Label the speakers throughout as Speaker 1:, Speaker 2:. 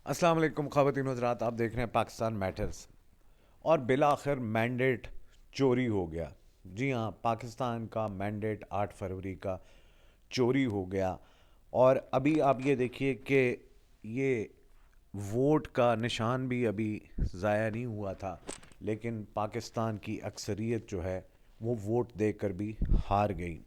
Speaker 1: السلام علیکم خواتین و حضرات، آپ دیکھ رہے ہیں پاکستان میٹرز۔ اور بالآخر مینڈیٹ چوری ہو گیا۔ جی ہاں، پاکستان کا مینڈیٹ 8 فروری کا چوری ہو گیا۔ اور ابھی آپ یہ دیکھیے کہ یہ ووٹ کا نشان بھی ابھی ضائع نہیں ہوا تھا، لیکن پاکستان کی اکثریت جو ہے وہ ووٹ دے کر بھی ہار گئی۔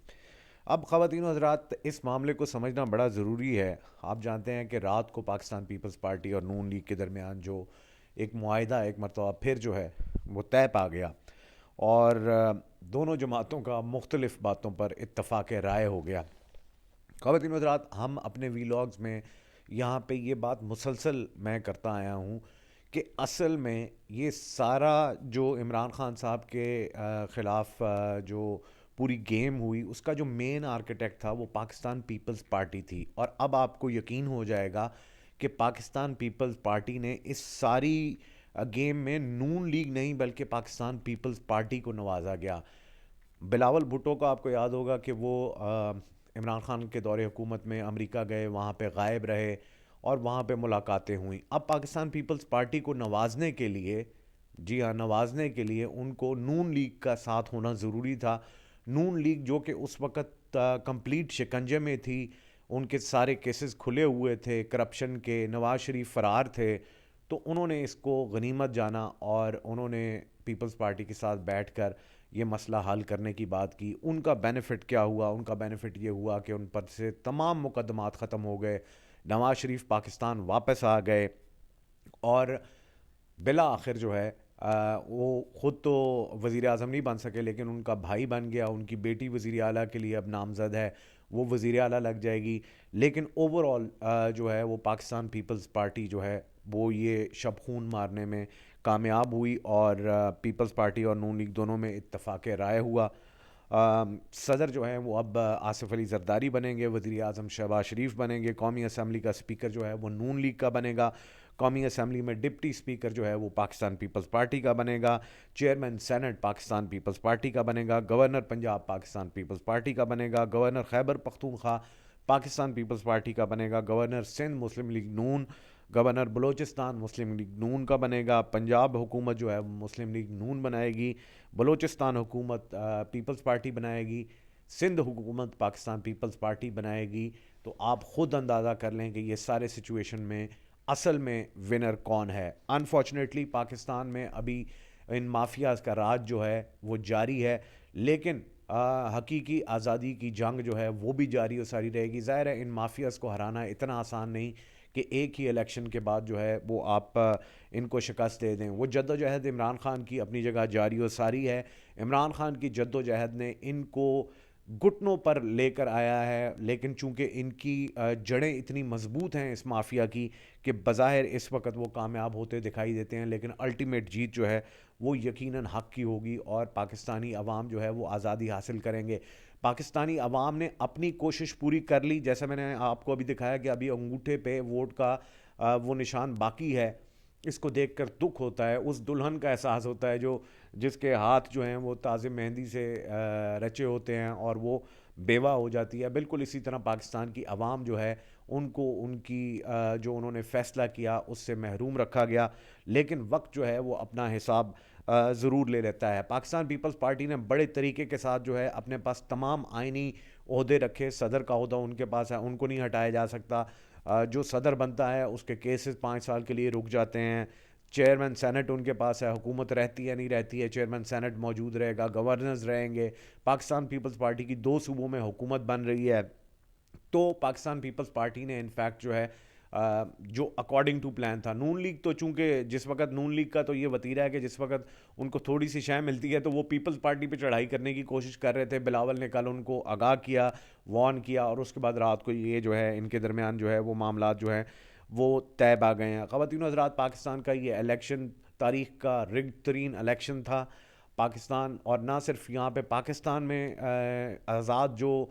Speaker 1: اب خواتین و حضرات، اس معاملے کو سمجھنا بڑا ضروری ہے۔ آپ جانتے ہیں کہ رات کو پاکستان پیپلز پارٹی اور نون لیگ کے درمیان جو ایک معاہدہ ایک مرتبہ پھر جو ہے وہ طے پا گیا، اور دونوں جماعتوں کا مختلف باتوں پر اتفاق رائے ہو گیا۔ خواتین و حضرات، ہم اپنے ویلاگز میں یہاں پہ یہ بات مسلسل میں کرتا آیا ہوں کہ اصل میں یہ سارا جو عمران خان صاحب کے خلاف جو پوری گیم ہوئی، اس کا جو مین آرکیٹیکٹ تھا وہ پاکستان پیپلز پارٹی تھی۔ اور اب آپ کو یقین ہو جائے گا کہ پاکستان پیپلز پارٹی نے اس ساری گیم میں نون لیگ نہیں بلکہ پاکستان پیپلز پارٹی کو نوازا گیا۔ بلاول بھٹو کو آپ کو یاد ہوگا کہ وہ عمران خان کے دور حکومت میں امریکہ گئے، وہاں پہ غائب رہے اور وہاں پہ ملاقاتیں ہوئیں۔ اب پاکستان پیپلز پارٹی کو نوازنے کے لیے، جی ہاں نوازنے کے لیے، ان کو نون لیگ کا ساتھ ہونا ضروری تھا۔ نون لیگ جو کہ اس وقت کمپلیٹ شکنجے میں تھی، ان کے سارے کیسز کھلے ہوئے تھے کرپشن کے، نواز شریف فرار تھے، تو انہوں نے اس کو غنیمت جانا اور انہوں نے پیپلز پارٹی کے ساتھ بیٹھ کر یہ مسئلہ حل کرنے کی بات کی۔ ان کا بینیفٹ کیا ہوا؟ ان کا بینیفٹ یہ ہوا کہ ان پر سے تمام مقدمات ختم ہو گئے، نواز شریف پاکستان واپس آ گئے، اور بالآخر جو ہے وہ خود تو وزیر اعظم نہیں بن سکے، لیکن ان کا بھائی بن گیا، ان کی بیٹی وزیر اعلیٰ کے لیے اب نامزد ہے، وہ وزیر اعلیٰ لگ جائے گی۔ لیکن اوور آل جو ہے وہ پاکستان پیپلز پارٹی جو ہے وہ یہ شب خون مارنے میں کامیاب ہوئی، اور پیپلز پارٹی اور نون لیگ دونوں میں اتفاق رائے ہوا۔ صدر جو ہیں وہ اب آصف علی زرداری بنیں گے، وزیر اعظم شہباز شریف بنیں گے، قومی اسمبلی کا اسپیکر جو ہے وہ نون لیگ کا بنے گا، قومی اسمبلی میں ڈپٹی اسپیکر جو ہے وہ پاکستان پیپلز پارٹی کا بنے گا، چیئرمین سینٹ پاکستان پیپلز پارٹی کا بنے گا، گورنر پنجاب پاکستان پیپلز پارٹی کا بنے گا، گورنر خیبر پختونخوا پاکستان پیپلز پارٹی کا بنے گا، گورنر سندھ مسلم لیگ نون، گورنر بلوچستان مسلم لیگ نون کا بنے گا، پنجاب حکومت جو ہے مسلم لیگ نون بنائے گی، بلوچستان حکومت پیپلز پارٹی بنائے گی، سندھ حکومت پاکستان پیپلز پارٹی بنائے گی۔ تو آپ خود اندازہ کر لیں کہ یہ سارے سچویشن میں اصل میں ونر کون ہے۔ انفارچونیٹلی پاکستان میں ابھی ان مافیاز کا راج جو ہے وہ جاری ہے، لیکن حقیقی آزادی کی جنگ جو ہے وہ بھی جاری و ساری رہے گی۔ ظاہر ہے ان مافیاز کو ہرانا اتنا آسان نہیں کہ ایک ہی الیکشن کے بعد جو ہے وہ آپ ان کو شکست دے دیں۔ وہ جد و جہد عمران خان کی اپنی جگہ جاری و ساری ہے۔ عمران خان کی جد و جہد نے ان کو گھٹنوں پر لے کر آیا ہے، لیکن چونکہ ان کی جڑیں اتنی مضبوط ہیں اس مافیا کی کہ بظاہر اس وقت وہ کامیاب ہوتے دکھائی دیتے ہیں، لیکن الٹیمیٹ جیت جو ہے وہ یقیناً حق کی ہوگی، اور پاکستانی عوام جو ہے وہ آزادی حاصل کریں گے۔ پاکستانی عوام نے اپنی کوشش پوری کر لی، جیسے میں نے آپ کو ابھی دکھایا کہ ابھی انگوٹھے پہ ووٹ کا وہ نشان باقی ہے۔ اس کو دیکھ کر دکھ ہوتا ہے، اس دلہن کا احساس ہوتا ہے جو جس کے ہاتھ جو ہیں وہ تازہ مہندی سے رچے ہوتے ہیں اور وہ بیوہ ہو جاتی ہے۔ بالکل اسی طرح پاکستان کی عوام جو ہے ان کو ان کی جو انہوں نے فیصلہ کیا اس سے محروم رکھا گیا، لیکن وقت جو ہے وہ اپنا حساب ضرور لے لیتا ہے۔ پاکستان پیپلز پارٹی نے بڑے طریقے کے ساتھ جو ہے اپنے پاس تمام آئینی عہدے رکھے، صدر کا عہدہ ان کے پاس ہے، ان کو نہیں ہٹایا جا سکتا۔ جو صدر بنتا ہے اس کے کیسز 5 سال کے لیے رک جاتے ہیں۔ چیئرمین سینٹ ان کے پاس ہے، حکومت رہتی ہے نہیں رہتی ہے، چیئرمین سینٹ موجود رہے گا، گورنرز رہیں گے۔ پاکستان پیپلز پارٹی کی 2 صوبوں میں حکومت بن رہی ہے، تو پاکستان پیپلز پارٹی نے انفیکٹ جو ہے جو اکارڈنگ ٹو پلان تھا، نون لیگ تو چونکہ جس وقت نون لیگ کا تو یہ وتیرہ ہے کہ جس وقت ان کو تھوڑی سی شے ملتی ہے تو وہ پیپلز پارٹی پہ چڑھائی کرنے کی کوشش کر رہے تھے۔ بلاول نے کل ان کو آگاہ کیا، وارن کیا، اور اس کے بعد رات کو یہ جو ہے ان کے درمیان جو ہے وہ معاملات جو ہیں وہ طے آ گئے ہیں۔ خواتین و حضرات، پاکستان کا یہ الیکشن تاریخ کا رگڈ ترین الیکشن تھا۔ پاکستان، اور نہ صرف یہاں پہ پاکستان میں آزاد جو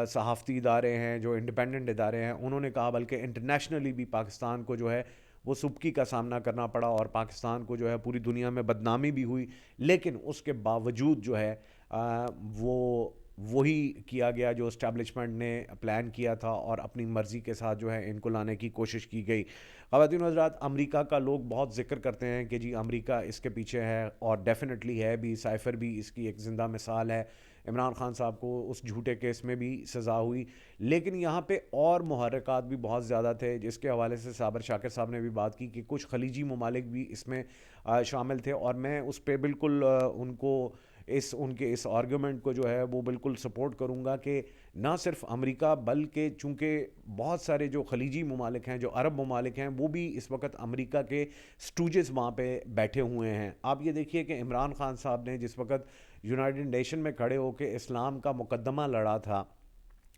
Speaker 1: صحافتی ادارے ہیں، جو انڈیپینڈنٹ ادارے ہیں، انہوں نے کہا بلکہ انٹرنیشنلی بھی پاکستان کو جو ہے وہ سبکی کا سامنا کرنا پڑا، اور پاکستان کو جو ہے پوری دنیا میں بدنامی بھی ہوئی، لیکن اس کے باوجود جو ہے وہ وہی کیا گیا جو اسٹیبلشمنٹ نے پلان کیا تھا اور اپنی مرضی کے ساتھ جو ہے ان کو لانے کی کوشش کی گئی. خواتین و حضرات, امریکہ کا لوگ بہت ذکر کرتے ہیں کہ جی امریکہ اس کے پیچھے ہے, اور ڈیفینیٹلی ہے بھی. سائفر بھی اس کی ایک زندہ مثال ہے. عمران خان صاحب کو اس جھوٹے کیس میں بھی سزا ہوئی, لیکن یہاں پہ اور محرکات بھی بہت زیادہ تھے, جس کے حوالے سے صابر شاکر صاحب نے بھی بات کی کہ کچھ خلیجی ممالک بھی اس میں شامل تھے, اور میں اس پہ بالکل ان کے اس آرگومنٹ کو جو ہے وہ بالکل سپورٹ کروں گا کہ نہ صرف امریکہ بلکہ چونکہ بہت سارے جو خلیجی ممالک ہیں, جو عرب ممالک ہیں, وہ بھی اس وقت امریکہ کے سٹوجز وہاں پہ بیٹھے ہوئے ہیں. آپ یہ دیکھیے کہ عمران خان صاحب نے جس وقت یونائٹڈ نیشن میں کھڑے ہو کے اسلام کا مقدمہ لڑا تھا,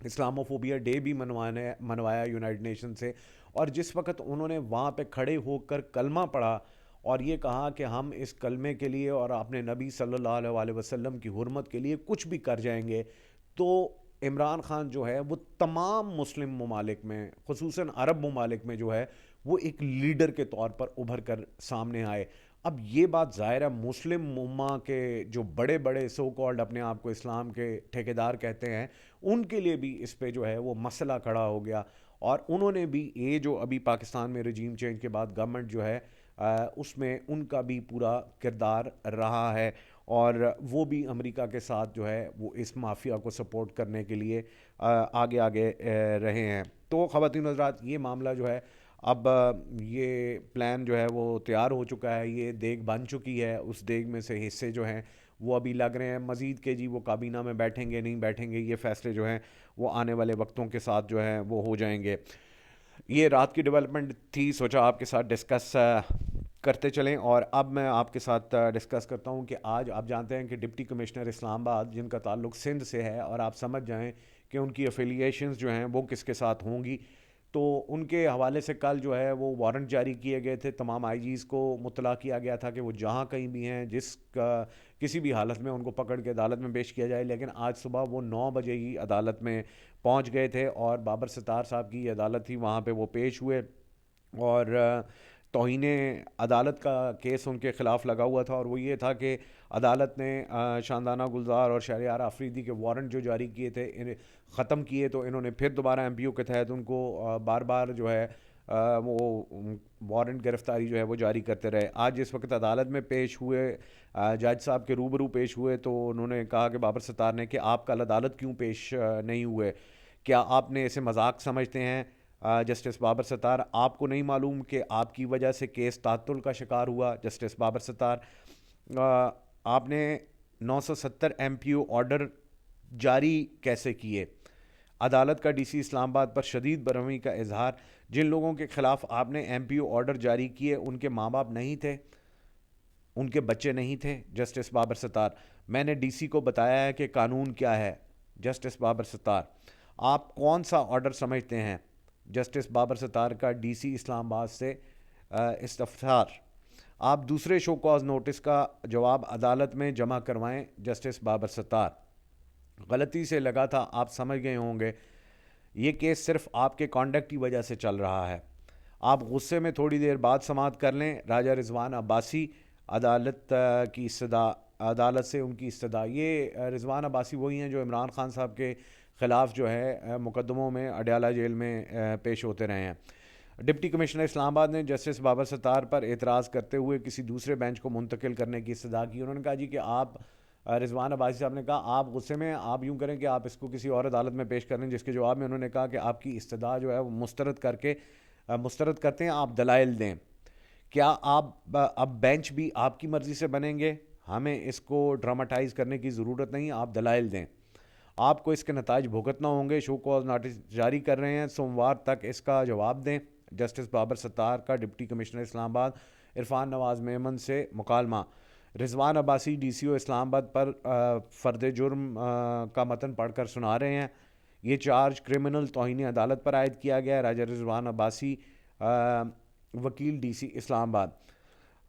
Speaker 1: اسلاموفوبیا ڈے بھی منوایا یونائٹڈ نیشن سے, اور جس وقت انہوں نے وہاں پہ کھڑے ہو کر کلمہ پڑھا اور یہ کہا کہ ہم اس کلمے کے لیے اور اپنے نبی صلی اللہ علیہ وسلم کی حرمت کے لیے کچھ بھی کر جائیں گے, تو عمران خان جو ہے وہ تمام مسلم ممالک میں, خصوصاً عرب ممالک میں جو ہے وہ ایک لیڈر کے طور پر ابھر کر سامنے آئے. اب یہ بات ظاہر ہے مسلم امہ کے جو بڑے بڑے سو کالڈ اپنے آپ کو اسلام کے ٹھیکیدار کہتے ہیں, ان کے لیے بھی اس پہ جو ہے وہ مسئلہ کھڑا ہو گیا, اور انہوں نے بھی یہ جو ابھی پاکستان میں رجیم چینج کے بعد گورنمنٹ جو ہے اس میں ان کا بھی پورا کردار رہا ہے, اور وہ بھی امریکہ کے ساتھ جو ہے وہ اس مافیا کو سپورٹ کرنے کے لیے آگے آگے رہے ہیں. تو خواتین حضرات, یہ معاملہ جو ہے اب یہ پلان جو ہے وہ تیار ہو چکا ہے, یہ دیگ بن چکی ہے, اس دیگ میں سے حصے جو ہیں وہ ابھی لگ رہے ہیں. مزید کہ جی وہ کابینہ میں بیٹھیں گے نہیں بیٹھیں گے, یہ فیصلے جو ہیں وہ آنے والے وقتوں کے ساتھ جو ہیں وہ ہو جائیں گے. یہ رات کی ڈیولپمنٹ تھی, سوچا آپ کے ساتھ ڈسکس کرتے چلیں. اور اب میں آپ کے ساتھ ڈسکس کرتا ہوں کہ آج آپ جانتے ہیں کہ ڈپٹی کمشنر اسلام آباد جن کا تعلق سندھ سے ہے, اور آپ سمجھ جائیں کہ ان کی افیلیشنز جو ہیں وہ کس کے ساتھ ہوں گی, تو ان کے حوالے سے کل جو ہے وہ وارنٹ جاری کیے گئے تھے. تمام آئی جیز کو مطلع کیا گیا تھا کہ وہ جہاں کہیں بھی ہیں کسی بھی حالت میں ان کو پکڑ کے عدالت میں پیش کیا جائے. لیکن آج صبح وہ 9 بجے ہی عدالت میں پہنچ گئے تھے, اور بابر ستار صاحب کی عدالت تھی, وہاں پہ وہ پیش ہوئے, اور توہین عدالت کا کیس ان کے خلاف لگا ہوا تھا. اور وہ یہ تھا کہ عدالت نے شاندانہ گلزار اور شہریار آفریدی کے وارنٹ جو جاری کیے تھے ختم کیے, تو انہوں نے پھر دوبارہ ایم پی او کے تحت ان کو بار بار جو ہے وہ وارنٹ گرفتاری جو ہے وہ جاری کرتے رہے. آج اس وقت عدالت میں پیش ہوئے, جج صاحب کے روبرو پیش ہوئے, تو انہوں نے کہا کہ بابر ستار نے کہ آپ کل عدالت کیوں پیش نہیں ہوئے, کیا آپ نے اسے مذاق سمجھتے ہیں؟ جسٹس بابر ستار, آپ کو نہیں معلوم کہ آپ کی وجہ سے کیس تعطل کا شکار ہوا؟ جسٹس بابر ستار, آپ نے 970 ایم پی او آرڈر جاری کیسے کیے؟ عدالت کا ڈی سی اسلام آباد پر شدید برہمی کا اظہار, جن لوگوں کے خلاف آپ نے ایم پی او آرڈر جاری کیے ان کے ماں باپ نہیں تھے, ان کے بچے نہیں تھے؟ جسٹس بابر ستار, میں نے ڈی سی کو بتایا ہے کہ قانون کیا ہے. جسٹس بابر ستار, آپ کون سا آرڈر سمجھتے ہیں؟ جسٹس بابر ستار کا ڈی سی اسلام آباد سے استفسار, آپ دوسرے شو کاز نوٹس کا جواب عدالت میں جمع کروائیں. جسٹس بابر ستار, غلطی سے لگا تھا, آپ سمجھ گئے ہوں گے, یہ کیس صرف آپ کے کانڈکٹ کی وجہ سے چل رہا ہے. آپ غصے میں تھوڑی دیر بعد سماعت کر لیں. راجہ رضوان عباسی, عدالت سے ان کی استدعا. یہ رضوان عباسی وہی ہیں جو عمران خان صاحب کے خلاف جو ہے مقدموں میں اڈیالہ جیل میں پیش ہوتے رہے ہیں. ڈپٹی کمشنر اسلام آباد نے جسٹس بابر ستار پر اعتراض کرتے ہوئے کسی دوسرے بینچ کو منتقل کرنے کی استدعا کی. انہوں نے کہا جی کہ آپ, رضوان عباسی صاحب نے کہا آپ غصے میں, آپ یوں کریں کہ آپ اس کو کسی اور عدالت میں پیش کریں, جس کے جواب میں انہوں نے کہا کہ آپ کی استدعا جو ہے وہ مسترد کرتے ہیں, آپ دلائل دیں. کیا آپ اب بینچ بھی آپ کی مرضی سے بنیں گے؟ ہمیں اس کو ڈراماٹائز کرنے کی ضرورت نہیں, آپ دلائل دیں. آپ کو اس کے نتائج بھگتنا ہوں گے. شو کاز نوٹس جاری کر رہے ہیں, سوموار تک اس کا جواب دیں. جسٹس بابر ستار کا ڈپٹی کمشنر اسلام آباد عرفان نواز میمن سے مکالمہ. رضوان عباسی ڈی سی او اسلام آباد پر فرد جرم کا متن پڑھ کر سنا رہے ہیں. یہ چارج کرمنل توہین عدالت پر عائد کیا گیا ہے. راجہ رضوان عباسی, وکیل ڈی سی اسلام آباد.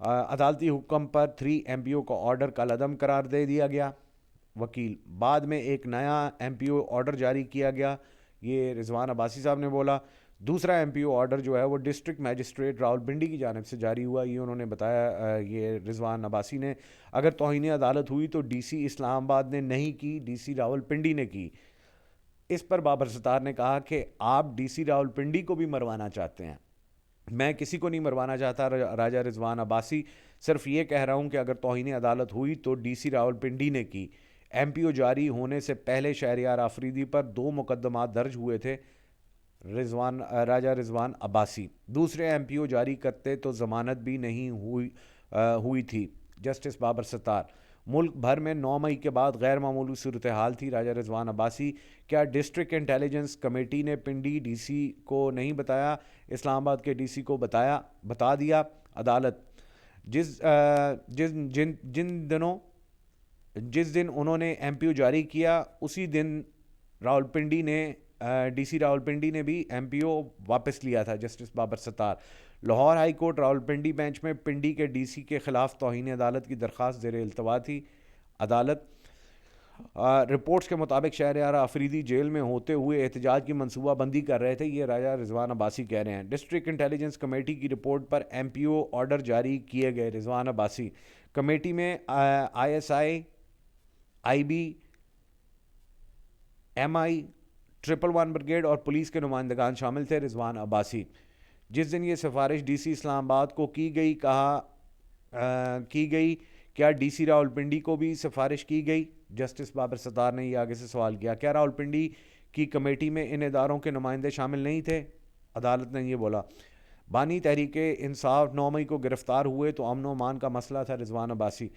Speaker 1: عدالتی حکم پر 3 ایم پی او کا آرڈر کل عدم قرار دے دیا گیا. وکیل, بعد میں ایک نیا ایم پی او آرڈر جاری کیا گیا. یہ رضوان عباسی صاحب نے بولا. دوسرا ایم پی او آرڈر جو ہے وہ ڈسٹرکٹ میجسٹریٹ راولپنڈی کی جانب سے جاری ہوا. یہ انہوں نے بتایا, یہ رضوان عباسی نے, اگر توہین عدالت ہوئی تو ڈی سی اسلام آباد نے نہیں کی, ڈی سی راولپنڈی نے کی. اس پر بابر ستار نے کہا کہ آپ ڈی سی راولپنڈی کو بھی مروانا چاہتے ہیں. میں کسی کو نہیں مروانا چاہتا راجہ رضوان عباسی, صرف یہ کہہ رہا ہوں کہ اگر توہین عدالت ہوئی تو ڈی سی راولپنڈی نے کی. ایم پی او جاری ہونے سے پہلے شہریار آفریدی پر 2 مقدمات درج ہوئے تھے. راجہ رضوان عباسی دوسرے ایم پی او جاری کرتے تو ضمانت بھی نہیں ہوئی تھی. جسٹس بابر ستار, ملک بھر میں 9 مئی کے بعد غیر معمولی صورتحال تھی. راجہ رضوان عباسی, کیا ڈسٹرکٹ انٹیلیجنس کمیٹی نے پنڈی ڈی سی کو نہیں بتایا, اسلام آباد کے ڈی سی کو بتا دیا. عدالت, جس دن انہوں نے ایم پی او جاری کیا اسی دن راولپنڈی نے ڈی سی راولپنڈی نے بھی ایم پی او واپس لیا تھا. Justice Babar Sattar, Lahore high court Rawalpindi bench میں پنڈی کے ڈی سی کے خلاف توہین عدالت کی درخواست زیر التوا تھی. عدالت, رپورٹس کے مطابق شہریار آفریدی جیل میں ہوتے ہوئے احتجاج کی منصوبہ بندی کر رہے تھے. یہ راجہ رضوان عباسی کہہ رہے ہیں. ڈسٹرکٹ انٹیلیجنس کمیٹی کی رپورٹ پر ایم پی او آرڈر جاری کیے گئے. رضوان عباسی, کمیٹی میں I S I B, M I, 111 brigade اور پولیس کے نمائندگان شامل تھے. رضوان عباسی, جس دن یہ سفارش ڈی سی اسلام آباد کو کی گئی کیا ڈی سی راولپنڈی کو بھی سفارش کی گئی؟ جسٹس بابر ستار نے یہ آگے سے سوال کیا. کیا راولپنڈی کی کمیٹی میں ان اداروں کے نمائندے شامل نہیں تھے؟ عدالت نے یہ بولا. بانی تحریک انصاف 9 مئی کو گرفتار ہوئے تو امن و امان کا مسئلہ تھا. رضوان عباسی,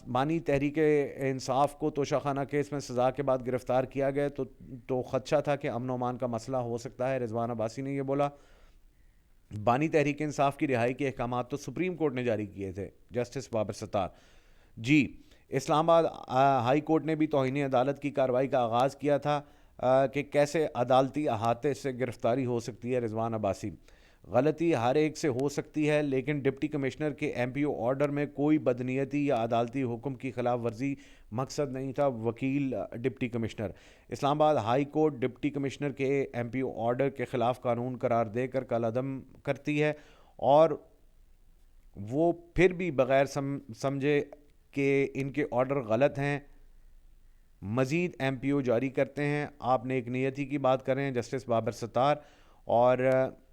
Speaker 1: بانی تحریک انصاف کو توشہ خانہ کیس میں سزا کے بعد گرفتار کیا گیا تو خدشہ تھا کہ امن و امان کا مسئلہ ہو سکتا ہے. رضوان عباسی نے یہ بولا. بانی تحریک انصاف کی رہائی کے احکامات تو سپریم کورٹ نے جاری کیے تھے. جسٹس بابر ستار, جی, اسلام آباد ہائی کورٹ نے بھی توہین عدالت کی کارروائی کا آغاز کیا تھا کہ کیسے عدالتی احاطے سے گرفتاری ہو سکتی ہے. رضوان عباسی, غلطی ہر ایک سے ہو سکتی ہے لیکن ڈپٹی کمشنر کے ایم پی او آرڈر میں کوئی بدنیتی یا عدالتی حکم کی خلاف ورزی مقصد نہیں تھا. وکیل ڈپٹی کمشنر, اسلام آباد ہائی کورٹ ڈپٹی کمشنر کے ایم پی او آرڈر کے خلاف قانون قرار دے کر کالعدم کرتی ہے اور وہ پھر بھی بغیر سمجھے کہ ان کے آرڈر غلط ہیں مزید ایم پی او جاری کرتے ہیں. آپ نیک نیتی کی بات کر رہے ہیں. جسٹس بابر ستار, اور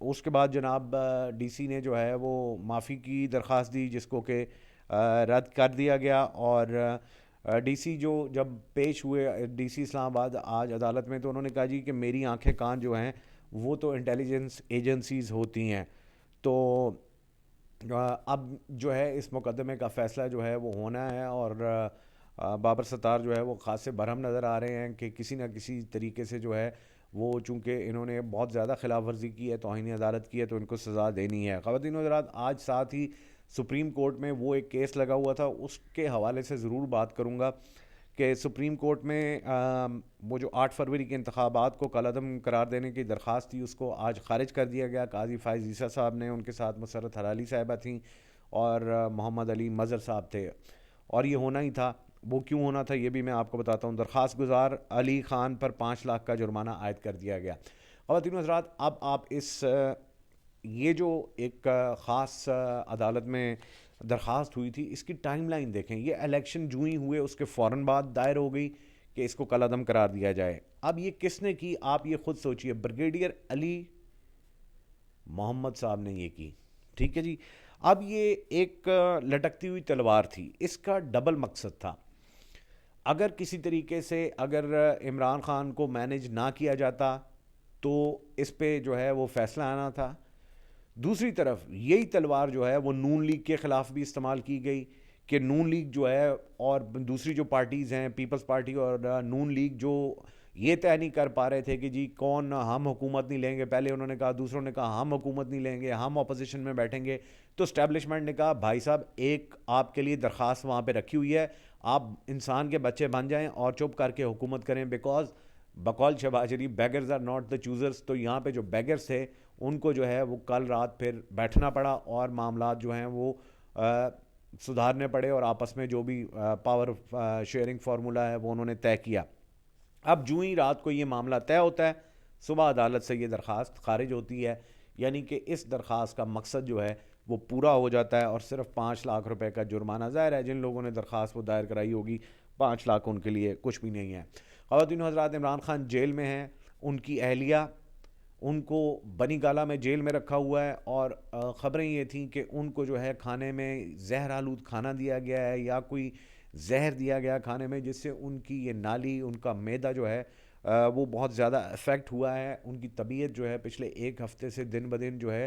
Speaker 1: اس کے بعد جناب ڈی سی نے جو ہے وہ معافی کی درخواست دی جس کو کہ رد کر دیا گیا. اور ڈی سی جو جب پیش ہوئے ڈی سی اسلام آباد آج عدالت میں تو انہوں نے کہا جی کہ میری آنکھیں کان جو ہیں وہ تو انٹیلیجنس ایجنسیز ہوتی ہیں. تو اب جو ہے اس مقدمے کا فیصلہ جو ہے وہ ہونا ہے اور بابر ستار جو ہے وہ خاصے برہم نظر آ رہے ہیں کہ کسی نہ کسی طریقے سے جو ہے وہ چونکہ انہوں نے بہت زیادہ خلاف ورزی کی ہے, توہین عدالت کی ہے, تو ان کو سزا دینی ہے. خواتین و حضرات, آج ساتھ ہی سپریم کورٹ میں وہ ایک کیس لگا ہوا تھا, اس کے حوالے سے ضرور بات کروں گا کہ سپریم کورٹ میں وہ جو 8 فروری کے انتخابات کو کالعدم قرار دینے کی درخواست تھی اس کو آج خارج کر دیا گیا. قاضی فائز عیسیٰ صاحب نے, ان کے ساتھ مسرت حلالی صاحبہ تھیں اور محمد علی مظہر صاحب تھے, اور یہ ہونا ہی تھا. وہ کیوں ہونا تھا یہ بھی میں آپ کو بتاتا ہوں. درخواست گزار علی خان پر 5 لاکھ کا جرمانہ عائد کر دیا گیا. خواتین و حضرات, اب آپ یہ جو ایک خاص عدالت میں درخواست ہوئی تھی اس کی ٹائم لائن دیکھیں. یہ الیکشن جو ہی ہوئے اس کے فوراً بعد دائر ہو گئی کہ اس کو کالعدم قرار دیا جائے. اب یہ کس نے کی آپ یہ خود سوچئے. بریگیڈیئر علی محمد صاحب نے یہ کی, ٹھیک ہے جی. اب یہ ایک لٹکتی ہوئی تلوار تھی, اس کا ڈبل مقصد تھا. اگر کسی طریقے سے اگر عمران خان کو مینیج نہ کیا جاتا تو اس پہ جو ہے وہ فیصلہ آنا تھا. دوسری طرف یہی تلوار جو ہے وہ نون لیگ کے خلاف بھی استعمال کی گئی کہ نون لیگ جو ہے اور دوسری جو پارٹیز ہیں پیپلز پارٹی اور نون لیگ جو یہ طے نہیں کر پا رہے تھے کہ جی کون ہم حکومت نہیں لیں گے. پہلے انہوں نے کہا, دوسروں نے کہا ہم حکومت نہیں لیں گے, ہم اپوزیشن میں بیٹھیں گے. تو اسٹیبلشمنٹ نے کہا بھائی صاحب ایک آپ کے لیے درخواست وہاں پہ رکھی ہوئی ہے, آپ انسان کے بچے بن جائیں اور چپ کر کے حکومت کریں. بیکاز بقول شہباز شریف beggars are not the choosers. تو یہاں پہ جو بیگرز تھے ان کو جو ہے وہ کل رات پھر بیٹھنا پڑا اور معاملات جو ہیں وہ سدھارنے پڑے اور آپس میں جو بھی پاور شیئرنگ فارمولا ہے وہ انہوں نے طے کیا. اب جو ہی رات کو یہ معاملہ طے ہوتا ہے صبح عدالت سے یہ درخواست خارج ہوتی ہے، یعنی کہ اس درخواست کا مقصد جو ہے وہ پورا ہو جاتا ہے، اور صرف 5 لاکھ روپے کا جرمانہ، ظاہر ہے جن لوگوں نے درخواست وہ دائر کرائی ہوگی 5 لاکھ ان کے لیے کچھ بھی نہیں ہے۔ خواتین و حضرات، عمران خان جیل میں ہیں، ان کی اہلیہ، ان کو بنی گالا میں جیل میں رکھا ہوا ہے، اور خبریں یہ تھیں کہ ان کو جو ہے کھانے میں زہر آلود کھانا دیا گیا ہے، یا کوئی زہر دیا گیا کھانے میں، جس سے ان کی یہ نالی، ان کا معدہ جو ہے وہ بہت زیادہ افیکٹ ہوا ہے۔ ان کی طبیعت جو ہے پچھلے 1 ہفتے سے دن بدن جو ہے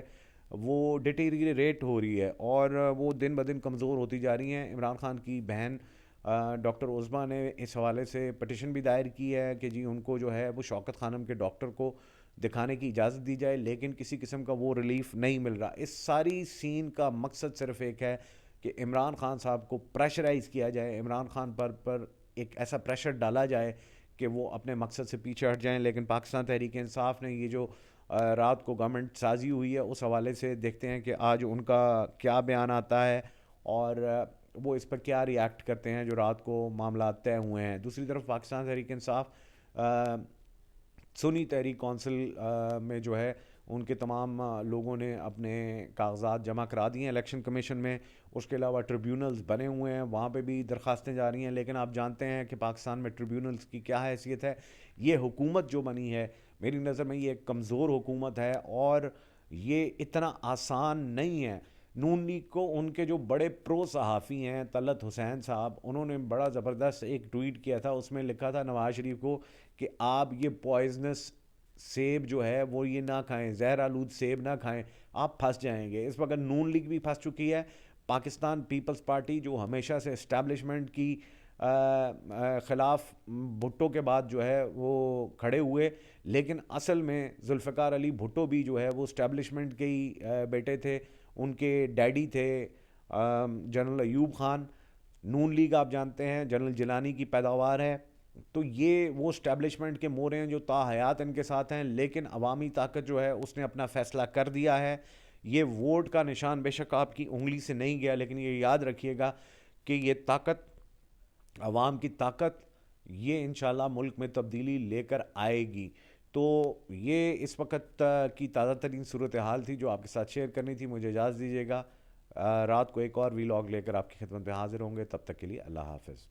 Speaker 1: وہ ڈیٹیریٹ ہو رہی ہے، اور وہ دن بدن کمزور ہوتی جا رہی ہیں۔ عمران خان کی بہن ڈاکٹر عظمیٰ نے اس حوالے سے پٹیشن بھی دائر کی ہے کہ جی ان کو جو ہے وہ شوکت خانم کے ڈاکٹر کو دکھانے کی اجازت دی جائے، لیکن کسی قسم کا وہ ریلیف نہیں مل رہا۔ اس ساری سین کا مقصد صرف ایک ہے کہ عمران خان صاحب کو پریشرائز کیا جائے، عمران خان پر ایک ایسا پریشر ڈالا جائے کہ وہ اپنے مقصد سے پیچھے ہٹ جائیں۔ لیکن پاکستان تحریک انصاف نے یہ جو رات کو گورنمنٹ سازی ہوئی ہے، اس حوالے سے دیکھتے ہیں کہ آج ان کا کیا بیان آتا ہے، اور وہ اس پر کیا ری ایکٹ کرتے ہیں جو رات کو معاملات طے ہوئے ہیں۔ دوسری طرف پاکستان تحریک انصاف سنی تحریک کونسل میں جو ہے ان کے تمام لوگوں نے اپنے کاغذات جمع کرا دیے ہیں الیکشن کمیشن میں، اس کے علاوہ ٹریبیونلز بنے ہوئے ہیں، وہاں پہ بھی درخواستیں جا رہی ہیں۔ لیکن آپ جانتے ہیں کہ پاکستان میں ٹریبیونلز کی کیا حیثیت ہے۔ یہ حکومت جو بنی ہے میری نظر میں یہ ایک کمزور حکومت ہے، اور یہ اتنا آسان نہیں ہے۔ نون لیگ کو ان کے جو بڑے پرو صحافی ہیں طلعت حسین صاحب، انہوں نے بڑا زبردست ایک ٹویٹ کیا تھا، اس میں لکھا تھا نواز شریف کو کہ آپ یہ پوائزنس سیب جو ہے وہ یہ نہ کھائیں، زہر آلود سیب نہ کھائیں، آپ پھنس جائیں گے۔ اس وقت نون لیگ بھی پھنس چکی ہے، پاکستان پیپلز پارٹی جو ہمیشہ سے اسٹیبلشمنٹ کی خلاف بھٹو کے بعد جو ہے وہ کھڑے ہوئے، لیکن اصل میں ذوالفقار علی بھٹو بھی جو ہے وہ اسٹیبلشمنٹ کے ہی بیٹے تھے، ان کے ڈیڈی تھے جنرل ایوب خان۔ نون لیگ آپ جانتے ہیں جنرل جیلانی کی پیداوار ہے، تو یہ وہ اسٹیبلشمنٹ کے مورے ہیں جو تا حیات ان کے ساتھ ہیں، لیکن عوامی طاقت جو ہے اس نے اپنا فیصلہ کر دیا ہے۔ یہ ووٹ کا نشان بے شک آپ کی انگلی سے نہیں گیا، لیکن یہ یاد رکھیے گا کہ یہ طاقت، عوام کی طاقت، یہ انشاءاللہ ملک میں تبدیلی لے کر آئے گی۔ تو یہ اس وقت کی تازہ ترین صورتحال تھی جو آپ کے ساتھ شیئر کرنی تھی۔ مجھے اجازت دیجیے گا، رات کو ایک اور ویلاگ لے کر آپ کی خدمت میں حاضر ہوں گے، تب تک کے لیے اللہ حافظ۔